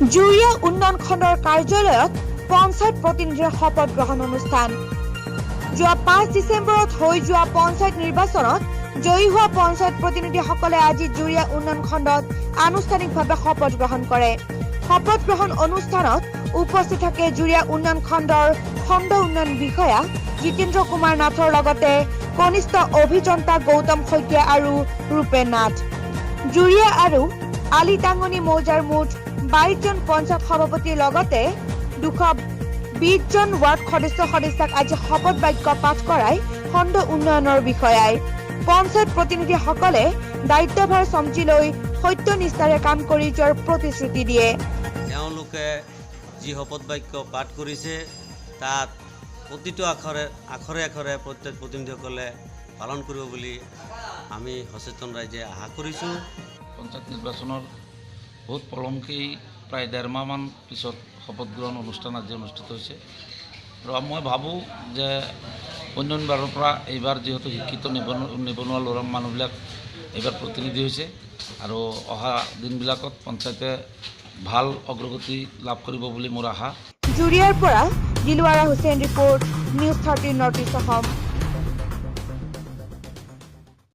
জুৰিয়া উন্নয়ন খণ্ডৰ কাৰ্যালয়ত পঞ্চায়ত প্ৰতিনিধিৰ শপত গ্ৰহণ অনুষ্ঠান। যোৱা 5 ডিচেম্বৰত হৈ যোৱা পঞ্চায়ত নিৰ্বাচনত জয়ী হোৱা পঞ্চায়ত প্ৰতিনিধিসকলে আজি জুৰিয়া উন্নয়ন খণ্ডত আনুষ্ঠানিকভাৱে শপত গ্ৰহণ কৰে। শপত গ্ৰহণ অনুষ্ঠানত উপস্থিত থাকে জুৰিয়া উন্নয়ন খণ্ডৰ খণ্ড উন্নয়ন বিষয়া জিতেন্দ্ৰ কুমাৰ নাথৰ লগতে কনিষ্ঠ অভিযন্তা গৌতম শইকীয়া আৰু ৰূপেন নাথ। জুৰিয়া আৰু আলিটাঙ্গনী মৌজাৰ মুঠ 22 জন পঞ্চায়ত সভাপতিৰ লগতে 220 জন ৱাৰ্ড সদস্যক আজি শপত বাক্য পাঠ কৰাই খণ্ড উন্নয়নৰ বিষয়াই। পঞ্চায়ত প্ৰতিনিধিসকলে দায়িত্বভাৰ চম্জি লৈ সত্যনিষ্ঠাৰে কাম কৰি যোৱাৰ প্ৰতিশ্ৰুতি দিয়ে। তেওঁলোকে যি শপত বাক্য পাঠ কৰিছে তাত প্ৰতিটো আখৰে আখৰে প্ৰত্যেক প্ৰতিনিধিসকলে পালন কৰিব বুলি আমি সচেতন ৰাইজে আশা কৰিছোঁ। পঞ্চায়ত নিৰ্বাচনৰ বহুত পলমকেই প্ৰায় 1.5 মাহমান পিছত শপত গ্ৰহণ অনুষ্ঠান আজি অনুষ্ঠিত হৈছে আৰু মই ভাবোঁ যে অন্যান্যবাৰৰ পৰা এইবাৰ যিহেতু শিক্ষিত নিবনুৱা ল'ৰা মানুহবিলাক এইবাৰ প্ৰতিনিধি হৈছে আৰু অহা দিনবিলাকত পঞ্চায়তে ভাল অগ্ৰগতি লাভ কৰিব বুলি মোৰ আশা। জুৰিয়াৰ পৰা Dilwara Hussain report, news 13 north east Assam.